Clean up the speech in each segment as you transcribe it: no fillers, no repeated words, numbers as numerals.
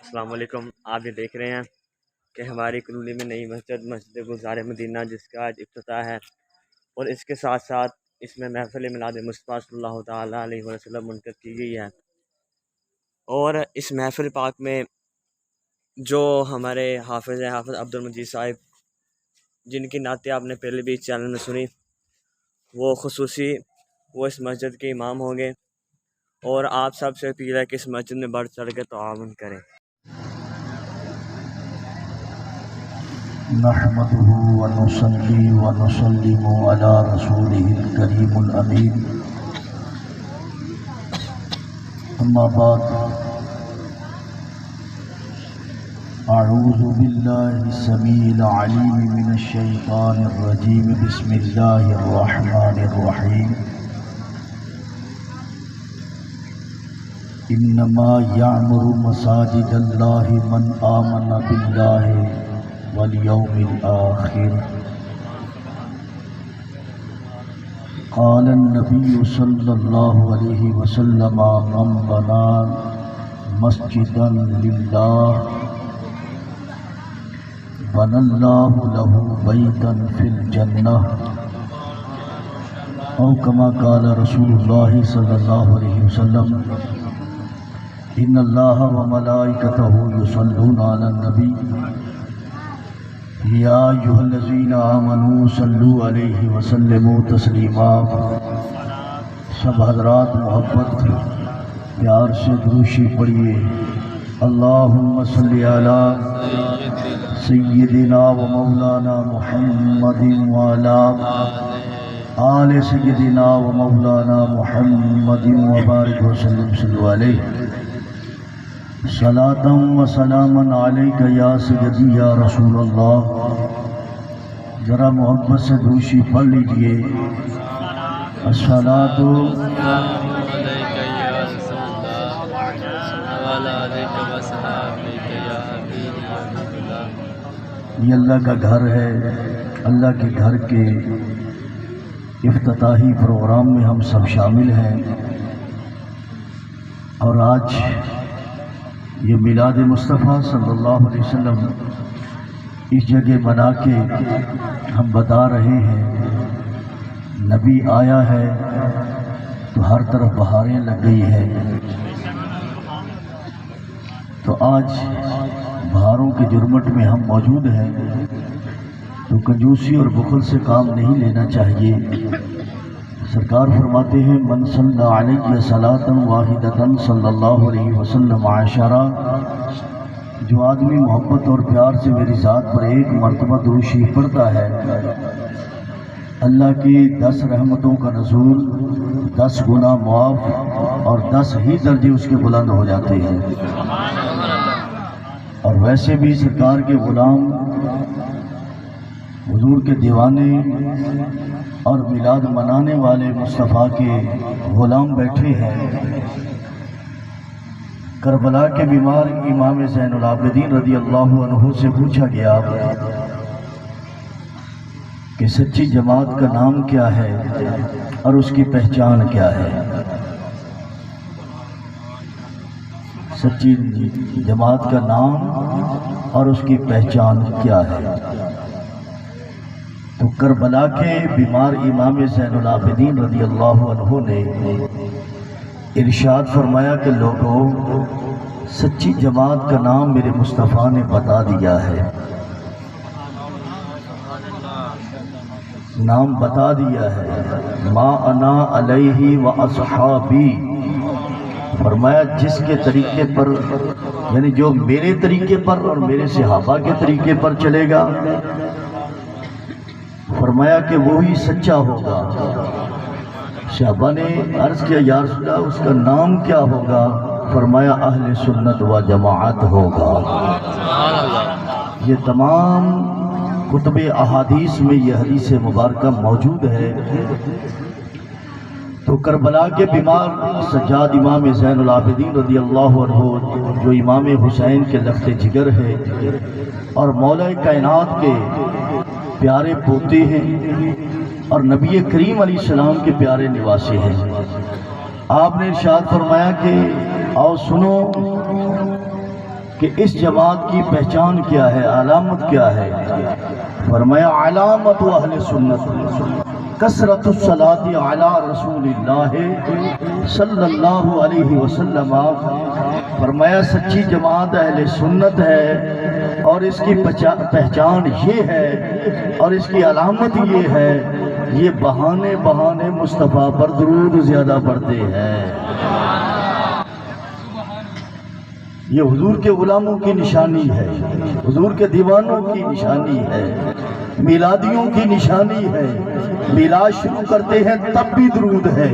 السلام علیکم۔ آپ یہ دیکھ رہے ہیں کہ ہماری کلونی میں نئی مسجد گلزار مدینہ جس کا آج افتتاح ہے، اور اس کے ساتھ ساتھ اس میں محفل میلاد مصطفیٰ صلی اللہ تعالیٰ علیہ وسلم منعقد کی گئی ہے۔ اور اس محفل پاک میں جو ہمارے حافظ ہیں، حافظ عبد المجید صاحب، جن کی نعتیں آپ نے پہلے بھی اس چینل میں سنی، وہ اس مسجد کے امام ہوں گے، اور آپ سب سے اپیل ہے کہ اس مسجد میں بڑھ چڑھ کے تعاون کریں۔ نحمده ونصلي ونسلم على رسوله الكريم الأمين، أما بعد، أعوذ بالله السميع العليم من الشيطان الرجيم، بسم الله الرحمن الرحيم، إنما يعمر مساجد الله من آمن بالله واليوم الآخر، قال النبي صلى الله عليه وسلم من بنى مسجدا لله بنى الله له بيتا في الجنة، أو كما قال رسول الله صلى الله عليه وسلم، إن الله وملائكته يصلون على النبي یا ایھا الذین آمنوا صلوا علیہ وسلموا تسلیما۔ سب حضرات محبت پیار سے دروشی پڑھیے، اللہم صلی علی سیدنا و مولانا محمد وعلی آل سیدنا و مولانا محمد وبارک وسلم صلوا علیہ، صلاۃ و سلاما علیک یا سیدی یا رسول اللہ۔ ذرا محبت سے دوشی پڑھ لیجئے، الصلاۃ یہ اللہ کا گھر ہے، اللہ کے گھر کے افتتاحی پروگرام میں ہم سب شامل ہیں، اور آج یہ میلاد مصطفیٰ صلی اللہ علیہ وسلم اس جگہ منا کے ہم بتا رہے ہیں نبی آیا ہے تو ہر طرف بہاریں لگ گئی ہے۔ تو آج بہاروں کے جرمٹ میں ہم موجود ہیں، تو کنجوسی اور بخل سے کام نہیں لینا چاہیے۔ سرکار فرماتے ہیں من صلی علیہ صلاۃ واحدۃ صلی اللہ علیہ وسلم عشرہ، جو آدمی محبت اور پیار سے میری ذات پر ایک مرتبہ درود شریف پڑھتا ہے، اللہ کی 10 رحمتوں کا نزول، 10 گناہ معاف، اور 10 ہی درجے اس کے بلند ہو جاتے ہیں۔ اور ویسے بھی سرکار کے غلام، حضور کے دیوانے اور میلاد منانے والے مصطفیٰ کے غلام بیٹھے ہیں۔ کربلا کے بیمار امام زین العابدین رضی اللہ عنہ سے پوچھا گیا کہ سچی جماعت کا نام کیا ہے اور اس کی پہچان کیا ہے؟ سچی جماعت کا نام اور اس کی پہچان کیا ہے؟ تو کربلا کے بیمار امام زین العابدین رضی اللہ عنہ نے ارشاد فرمایا کہ لوگوں، سچی جماعت کا نام میرے مصطفیٰ نے بتا دیا ہے، نام بتا دیا ہے، ما انا علیہ و اصحابی، فرمایا جس کے طریقے پر، یعنی جو میرے طریقے پر اور میرے صحابہ کے طریقے پر چلے گا، فرمایا کہ وہی سچا ہوگا۔ صحابہ نے عرض کیا یا رسول اللہ اس کا نام کیا ہوگا؟ فرمایا اہل سنت و جماعت ہوگا۔ یہ تمام کتب احادیث میں یہ حدیث مبارکہ موجود ہے۔ تو کربلا کے بیمار سجاد امام زین العابدین رضی اللہ عنہ، جو امام حسین کے لخت جگر ہے اور مولا کائنات کے پیارے پوتے ہیں اور نبی کریم علیہ السلام کے پیارے نواسے ہیں، آپ نے ارشاد فرمایا کہ آؤ سنو کہ اس جماعت کی پہچان کیا ہے، علامت کیا ہے؟ فرمایا علامت اہل سنت کثرت الصلاۃ علی رسول اللہ صلی اللہ علیہ وسلم۔ فرمایا سچی جماعت اہل سنت ہے، اور اس کی پہچان یہ ہے اور اس کی علامت یہ ہے، یہ بہانے بہانے مصطفیٰ پر درود زیادہ پڑھتے ہیں۔ یہ حضور کے غلاموں کی نشانی ہے، حضور کے دیوانوں کی نشانی ہے، میلادیوں کی نشانی ہے۔ میلاد شروع کرتے ہیں تب بھی درود ہے،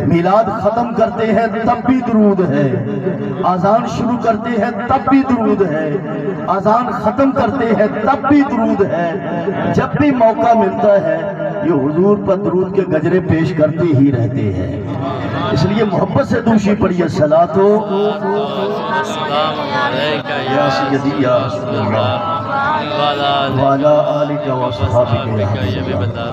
میلاد ختم کرتے ہیں تب بھی درود ہے، اذان شروع کرتے ہیں تب بھی درود ہے، اذان ختم کرتے ہیں تب بھی درود ہے۔ جب بھی موقع ملتا ہے یہ حضور پر درود کے گجرے پیش کرتے ہی رہتے ہیں۔ اس لیے محبت سے دوشی پڑھیے الصلاۃ یا سیدی یا رسول اللہ وعلی آلک و صحابک یا حبیب اللہ۔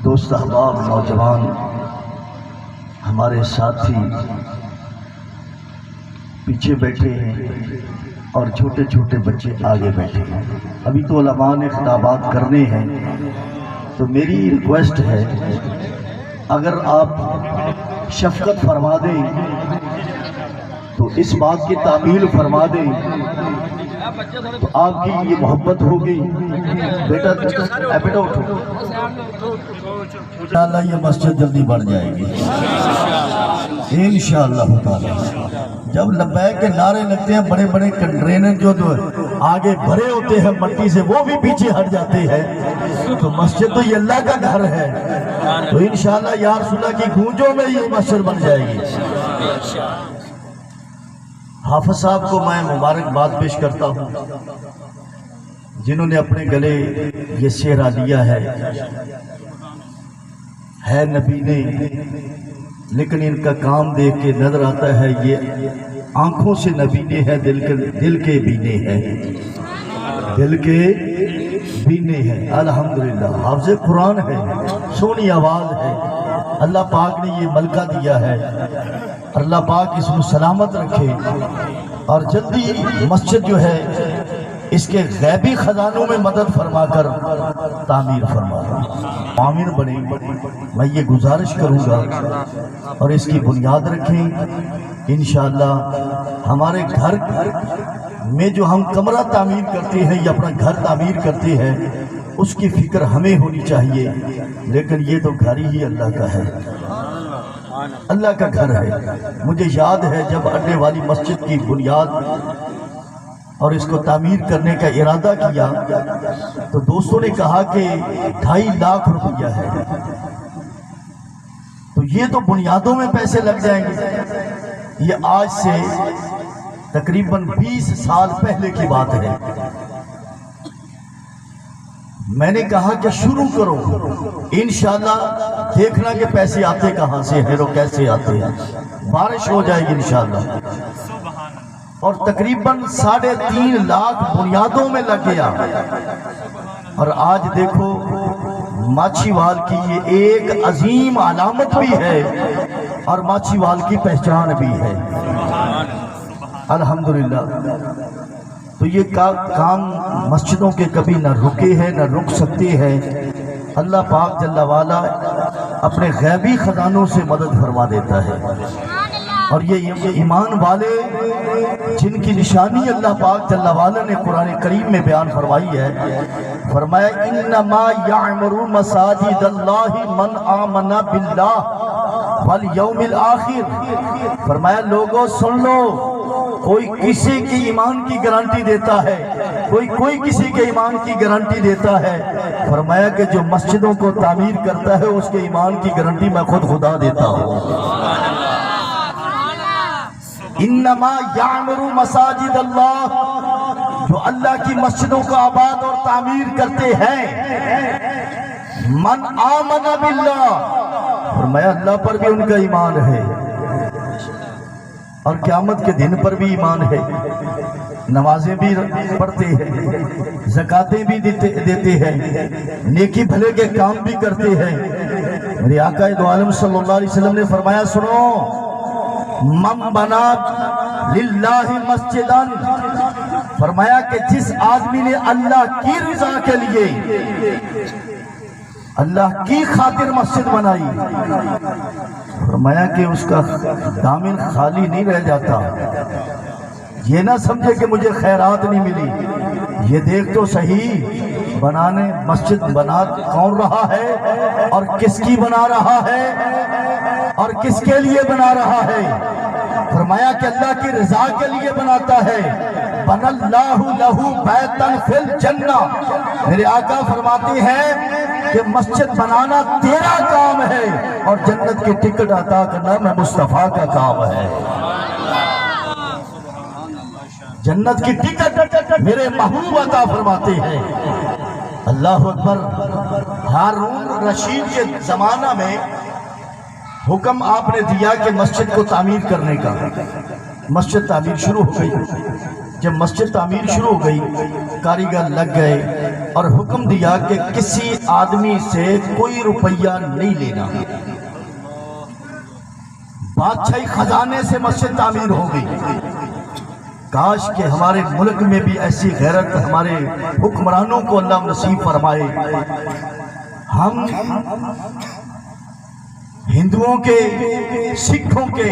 دوست احباب، نوجوان، ہمارے ساتھی پیچھے بیٹھے ہیں اور چھوٹے چھوٹے بچے آگے بیٹھے ہیں۔ ابھی تو علماء نے خطابات کرنے ہیں، تو میری ریکویسٹ ہے اگر آپ شفقت فرما دیں تو اس بات کی تعمیل فرما دیں تو آپ کی یہ محبت ہوگی۔ بیٹا اٹھو، انشاءاللہ یہ مسجد جلدی بڑھ جائے گی انشاءاللہ تعالی۔ جب لبیک کے نعرے لگتے ہیں بڑے بڑے کنٹرینر جو آگے بھرے ہوتے ہیں مٹی سے وہ بھی پیچھے ہٹ جاتے ہیں، تو مسجد تو یہ اللہ کا گھر ہے، تو انشاءاللہ یا رسول اللہ کی گونجوں میں یہ مسجد بن جائے گی۔ حافظ صاحب کو میں مبارکباد پیش کرتا ہوں جنہوں نے اپنے گلے یہ شعرا لیا ہے نبی نے، لیکن ان کا کام دیکھ کے نظر آتا ہے یہ آنکھوں سے نبی نے ہے، دل کے بینے ہے، دل کے بینے ہے۔ الحمدللہ حافظ قرآن ہے، سونی آواز ہے، اللہ پاک نے یہ ملکہ دیا ہے، اللہ پاک اس کو سلامت رکھے اور جلدی مسجد جو ہے اس کے غیبی خزانوں میں مدد فرما کر تعمیر فرما آمین بنے۔ میں یہ گزارش کروں گا اور اس کی بنیاد رکھیں انشاءاللہ۔ ہمارے گھر میں جو ہم کمرہ تعمیر کرتے ہیں یا اپنا گھر تعمیر کرتے ہیں اس کی فکر ہمیں ہونی چاہیے، لیکن یہ تو گھر ہی اللہ کا ہے، اللہ کا گھر ہے۔ مجھے یاد ہے جب اڈے والی مسجد کی بنیاد اور اس کو تعمیر کرنے کا ارادہ کیا تو دوستوں نے کہا کہ 2.5 لاکھ روپیہ ہے، تو یہ تو بنیادوں میں پیسے لگ جائیں گے۔ یہ آج سے تقریباً 20 سال پہلے کی بات ہے۔ میں نے کہا کہ شروع کرو، انشاءاللہ دیکھنا کہ پیسے آتے کہاں سے ہیں اور کیسے آتے ہیں، بارش ہو جائے گی انشاءاللہ۔ اور تقریباً 3.5 لاکھ بنیادوں میں لگ گیا، اور آج دیکھو ماچھی وال کی یہ ایک عظیم علامت بھی ہے اور ماچھی وال کی پہچان بھی ہے الحمدللہ۔ تو یہ کام مسجدوں کے کبھی نہ رکے ہیں نہ رک سکتے ہیں۔ اللہ پاک جل وعلا اپنے غیبی خزانوں سے مدد فرما دیتا ہے، اور یہ ایمان والے جن کی نشانی اللہ پاک جل وعلا نے قرآن کریم میں بیان فرمائی ہے، فرمایا انما یعمر مساجد اللہ من آمن باللہ والیوم الآخر۔ فرمایا لوگوں سن لو، کوئی کسی کی ایمان کی گارنٹی دیتا ہے، کوئی کسی کے ایمان کی گارنٹی دیتا ہے، فرمایا کہ جو مسجدوں کو تعمیر کرتا ہے اس کے ایمان کی گارنٹی میں خود خدا دیتا ہوں۔ انما یعمر مساجد اللہ، جو اللہ کی مسجدوں کو آباد اور تعمیر کرتے ہیں، من آمن باللہ، فرمایا اللہ پر بھی ان کا ایمان ہے اور قیامت کے دن پر بھی ایمان ہے، نمازیں بھی پڑھتے ہیں، زکاتیں بھی دیتے ہیں، نیکی بھلے کے کام بھی کرتے ہیں۔ میرے آقا دو عالم صلی اللہ علیہ وسلم نے فرمایا سنو، من بنا للہ مسجدن، فرمایا کہ جس آدمی نے اللہ کی رضا کے لیے اللہ کی خاطر مسجد بنائی، فرمایا کہ اس کا دامن خالی نہیں رہ جاتا۔ یہ نہ سمجھے کہ مجھے خیرات نہیں ملی، یہ دیکھ تو صحیح بنانے مسجد بنا کون رہا ہے اور کس کی بنا رہا ہے اور کس کے لیے بنا رہا ہے۔ فرمایا کہ اللہ کی رضا کے لیے بناتا ہے۔ بن اللہ لہ بیتا فی الجنہ، میرے آقا فرماتے ہیں کہ مسجد بنانا تیرا کام ہے اور جنت کی ٹکٹ عطا کرنا میں مصطفیٰ کا کام ہے۔ جنت کی ٹکٹ میرے محبوب عطا فرماتے ہیں۔ اللہ اکبر۔ ہارون رشید کے زمانہ میں حکم آپ نے دیا کہ مسجد کو تعمیر کرنے کا۔ مسجد تعمیر شروع ہو گئی۔ جب مسجد تعمیر شروع ہو گئی، کاریگر لگ گئے اور حکم دیا کہ کسی آدمی سے کوئی روپیہ نہیں لینا۔ بادشاہی خزانے سے مسجد تعمیر ہو گئی۔ کاش کہ ہمارے ملک میں بھی ایسی غیرت ہمارے حکمرانوں کو اللہ نصیب فرمائے۔ ہم ہندوؤں کے، سکھوں کے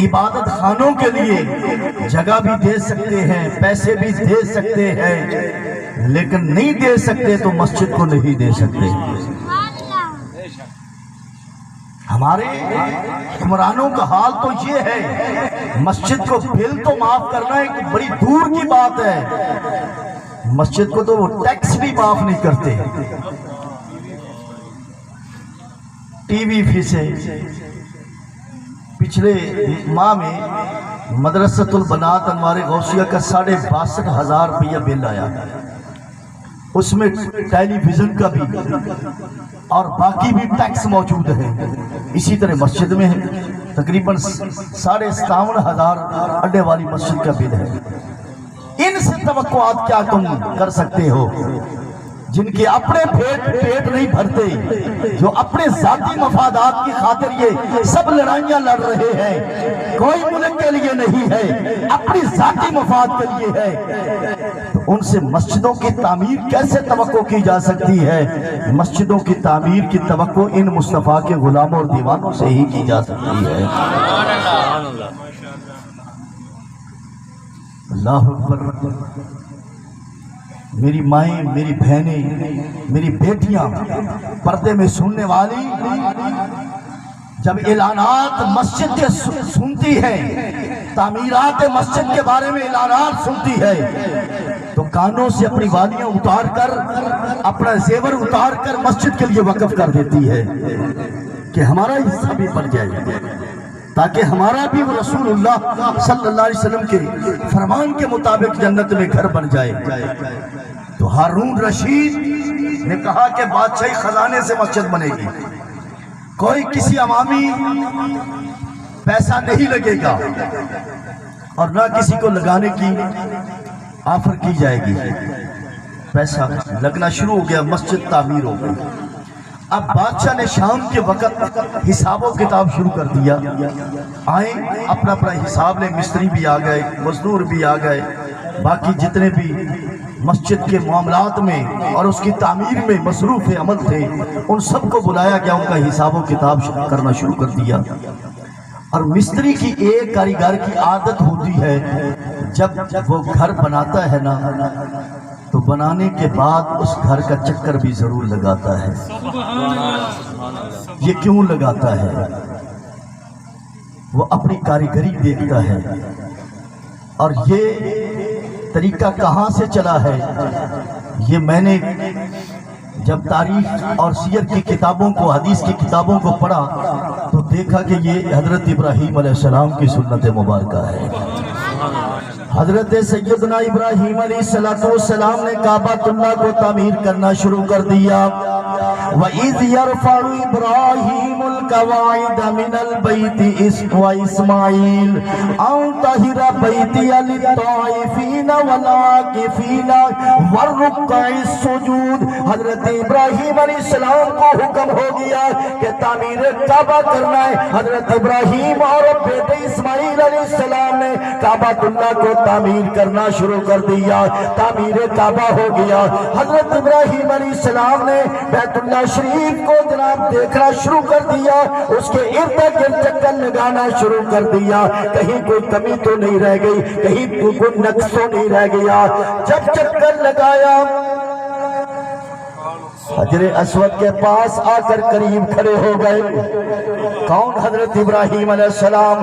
عبادت خانوں کے لیے جگہ بھی دے سکتے ہیں، پیسے بھی دے سکتے ہیں، لیکن نہیں دے سکتے تو مسجد کو نہیں دے سکتے۔ ہمارے حکمرانوں کا حال تو یہ ہے، مسجد کو بل تو معاف کرنا ایک بڑی دور کی بات ہے، مسجد کو تو وہ ٹیکس بھی معاف نہیں کرتے۔ ٹی وی فیسیں، پچھلے ماہ میں مدرسۃ البنات انوار غوثیہ کا 62,500 روپیہ بل آیا، اس میں ٹیلی ویژن کا بھی اور باقی بھی ٹیکس موجود ہے۔ اسی طرح مسجد میں تقریباً 57,500 اڈے والی مسجد کا بل ہے۔ ان سے توقعات کیا تم کر سکتے ہو جن کے اپنے پیٹ نہیں بھرتے، جو اپنے ذاتی مفادات کی خاطر یہ سب لڑائیاں لڑ رہے ہیں؟ کوئی ملک کے لیے نہیں ہے، اپنی ذاتی مفاد کے لیے ہے۔ تو ان سے مسجدوں کی تعمیر کیسے توقع کی جا سکتی ہے؟ مسجدوں کی تعمیر کی توقع ان مصطفیٰ کے غلاموں اور دیوانوں سے ہی کی جا سکتی ہے۔ اللہ اکبر۔ میری مائیں، میری بہنیں، میری بیٹیاں پردے میں سننے والی، جب اعلانات مسجد کے سنتی ہے، تعمیرات مسجد کے بارے میں اعلانات سنتی ہے، تو کانوں سے اپنی والیاں اتار کر، اپنا زیور اتار کر مسجد کے لیے وقف کر دیتی ہے کہ ہمارا حصہ بھی بڑھ جائے، تاکہ ہمارا بھی وہ رسول اللہ صلی اللہ علیہ وسلم کے فرمان کے مطابق جنت میں گھر بن جائے۔ تو ہارون رشید نے کہا کہ بادشاہی خزانے سے مسجد بنے گی، کوئی کسی عوامی پیسہ نہیں لگے گا اور نہ کسی کو لگانے کی آفر کی جائے گی۔ پیسہ لگنا شروع ہو گیا، مسجد تعمیر ہو گئی۔ اب بادشاہ نے شام کے وقت حساب و کتاب شروع کر دیا، آئیں اپنا اپنا حساب لیں، مستری بھی آ گئے، مزدور بھی آ گئے، باقی جتنے بھی مسجد کے معاملات میں اور اس کی تعمیر میں مصروف عمل تھے ان سب کو بلایا گیا، ان کا حساب و کتاب کرنا شروع کر دیا۔ اور مستری کی ایک کاریگر کی عادت ہوتی ہے، جب وہ گھر بناتا ہے نا تو بنانے کے بعد اس گھر کا چکر بھی ضرور لگاتا ہے۔ یہ کیوں لگاتا ہے؟ وہ اپنی کاریگری دیکھتا ہے، اور یہ طریقہ کہاں سے چلا ہے؟ یہ میں نے جب تاریخ اور سیر کی کتابوں کو، حدیث کی کتابوں کو پڑھا تو دیکھا کہ یہ حضرت ابراہیم علیہ السلام کی سنت مبارکہ ہے۔ حضرت سیدنا ابراہیم علیہ السلام نے کعبۃ اللہ کو تعمیر کرنا شروع کر دیا۔ وَإِذْ يَرْفَعُ إِبْرَاهِيمُ الْقَوَاعِدَ مِنَ الْبَيْتِ وَإِسْمَاعِيلُ أَن طَهِرَ بَيْتِيَ لِلطَّائِفِينَ وَالْعَاكِفِينَ وَالرُّكَّعِ السُّجُودِ۔ حضرت ابراہیم علیہ السلام کو حکم ہو گیا کہ تعمیر کعبہ کرنا ہے۔ حضرت ابراہیم اور بیٹے اسماعیل علیہ السلام نے کعبہ اللہ کو تعمیر کرنا شروع کر دیا۔ تعمیر کعبہ ہو گیا۔ حضرت ابراہیم علیہ السلام نے بیت اللہ شریف کو جناب دیکھنا شروع کر دیا، اس کے ارد گرد چکر لگانا شروع کر دیا، کہیں کوئی کمی تو نہیں رہ گئی، کہیں کوئی نقص تو نہیں رہ گیا۔ جب چکر لگایا حجر اسود کے پاس آ کر قریب کھڑے ہو گئے۔ کون؟ حضرت ابراہیم علیہ السلام۔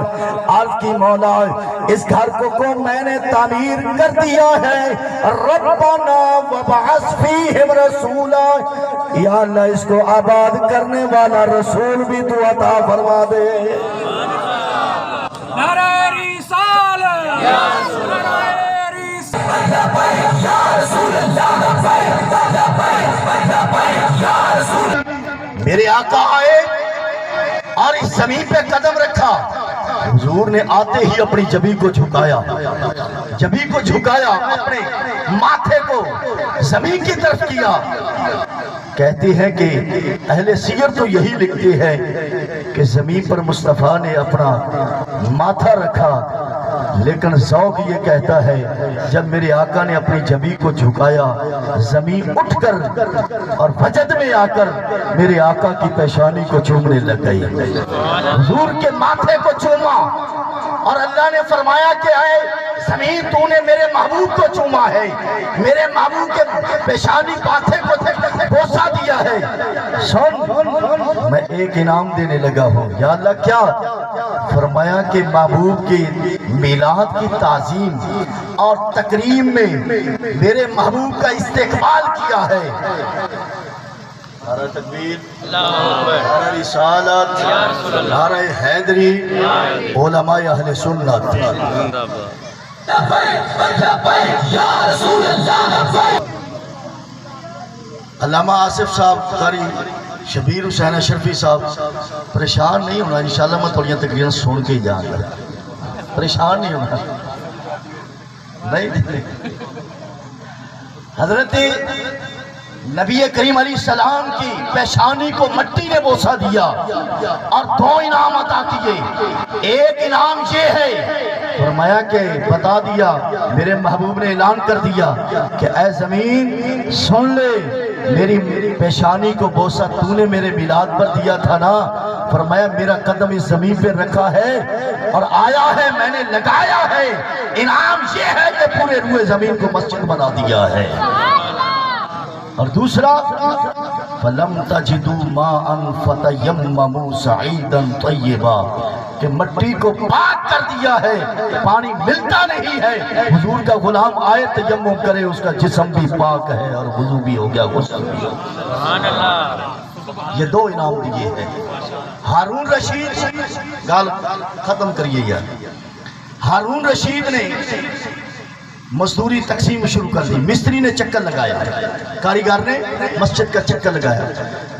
عرض کی مولا اس گھر کو میں نے تعمیر کر دیا ہے، ربنا وبعث فیہم رسولا، یا اللہ اس کو آباد کرنے والا رسول بھی تو عطا فرما دے۔ نعرہ رسالت یا رسول اللہ، میرے آقا آئے اور اس زمین پہ قدم رکھا، حضور نے آتے ہی اپنی جبی کو جھکایا، اپنے ماتھے کو زمین کی طرف کیا۔ کہتے ہیں کہ اہل سیر تو یہی لکھتے ہیں کہ زمین پر مصطفیٰ نے اپنا ماتھا رکھا، لیکن ذوق یہ کہتا ہے جب میرے آقا نے اپنی جبی کو جھکایا، زمین اٹھ کر اور وجد میں آ کر میرے آقا کی پیشانی کو چومنے لگ گئی، حضور کے ماتھے کو چوما، اور اللہ نے فرمایا کہ اے زمین تو نے میرے محبوب کو چوما ہے، میرے محبوب کے پیشانی ماتھے کو بوسہ دیا ہے، سن میں ایک انعام دینے لگا ہوں۔ یا اللہ کیا؟ فرمایا کہ محبوب کے میلاد کی تعظیم اور تکریم میں میرے محبوب کا استقبال کیا ہے۔ نعرہ تکبیر، نعرہ رسالت، نعرہ حیدری، علماء اہل سنت۔ علامہ آصف صاحب، قاری شبیر حسین اشرفی صاحب، پریشان نہیں ہونا، انشاءاللہ میں تھوڑیاں تقریریں سن کے ہی جاؤں گا، پریشان نہیں ہونا۔ نہیں حضرت نبی کریم علیہ السلام کی پیشانی کو مٹی نے بوسہ دیا اور دو انعام عطا کیے۔ ایک انعام یہ ہے، فرمایا کہ بتا دیا، میرے محبوب نے اعلان کر دیا کہ اے زمین سن لے، میری پیشانی کو بوسہ تو نے میرے میلاد پر دیا تھا نا، فرمایا میرا قدم اس زمین پہ رکھا ہے اور آیا ہے، میں نے لگایا ہے، انعام یہ ہے کہ پورے روئے زمین کو مسجد بنا دیا ہے۔ اور دوسرا فَلَمْ تَجِدُوا مَاءً فَتَيَمَّمُوا صَعِيدًا طَيِّبًا، کہ مٹی کو پاک کر دیا ہے، پانی ملتا نہیں ہے، حضور کا غلام آئے تیمم کرے، اس کا جسم بھی پاک ہے اور وضو بھی ہو گیا، غسل بھی ہو گیا۔ یہ دو انعام دیے ہیں۔ ہارون رشید، گال ختم کریے یار، ہارون رشید نے مزدوری تقسیم شروع کر دی، مستری نے چکر لگایا، کاریگر نے مسجد کا چکر لگایا،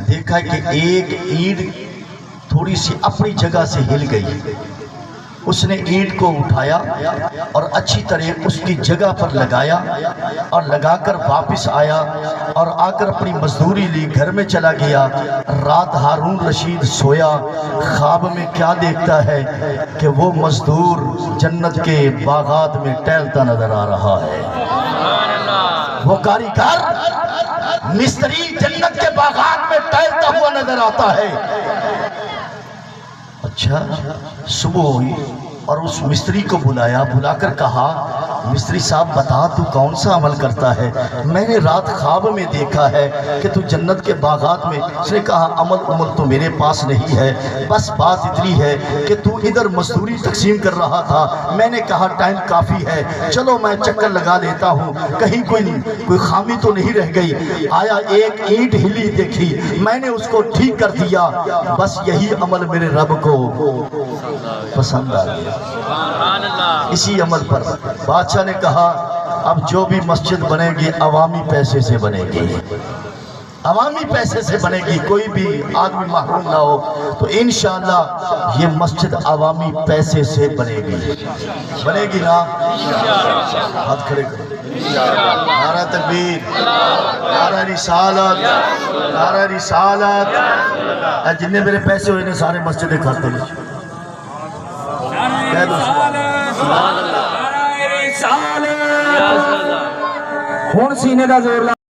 دیکھا کہ ایک اینٹ تھوڑی سی اپنی جگہ سے ہل گئی، اس نے اینٹ کو اٹھایا اور اچھی طرح اس کی جگہ پر لگایا اور لگا کر واپس آیا اور آ کر اپنی مزدوری لی، گھر میں چلا گیا۔ رات ہارون رشید سویا، خواب میں کیا دیکھتا ہے کہ وہ مزدور جنت کے باغات میں ٹہلتا نظر آ رہا ہے، وہ کاریگر مستری جنت کے باغات میں ٹہلتا ہوا نظر آتا ہے۔ اچھا، صبح ہوئی اور اس مستری کو بلایا، بلا کر کہا مستری صاحب بتا تو کون سا عمل کرتا ہے؟ میں نے رات خواب میں دیکھا ہے کہ تو جنت کے باغات میں۔ اس نے کہا عمل تو میرے پاس نہیں ہے، بس بات اتنی ہے کہ تو ادھر مزدوری تقسیم کر رہا تھا، میں نے کہا ٹائم کافی ہے، چلو میں چکر لگا لیتا ہوں، کہیں کوئی خامی تو نہیں رہ گئی۔ آیا، ایک اینٹ ہلی دیکھی، میں نے اس کو ٹھیک کر دیا، بس یہی عمل میرے رب کو پسند آ گیا۔ اسی عمل پر بادشاہ نے کہا اب جو بھی مسجد بنے گی عوامی پیسے سے بنے گی، عوامی پیسے سے بنے گی، کوئی بھی آدمی محروم نہ ہو، تو انشاءاللہ یہ مسجد عوامی پیسے سے بنے گی، بنے گی نا؟ ہاتھ کھڑے کرو، نعرہ تکبیر، نعرہ رسالت، نعرہ رسالت۔ اے جننے میرے پیسے ہوئے نے سارے مسجدیں کھاتے ہیں، کہہ دو ہون سینے دا زور لا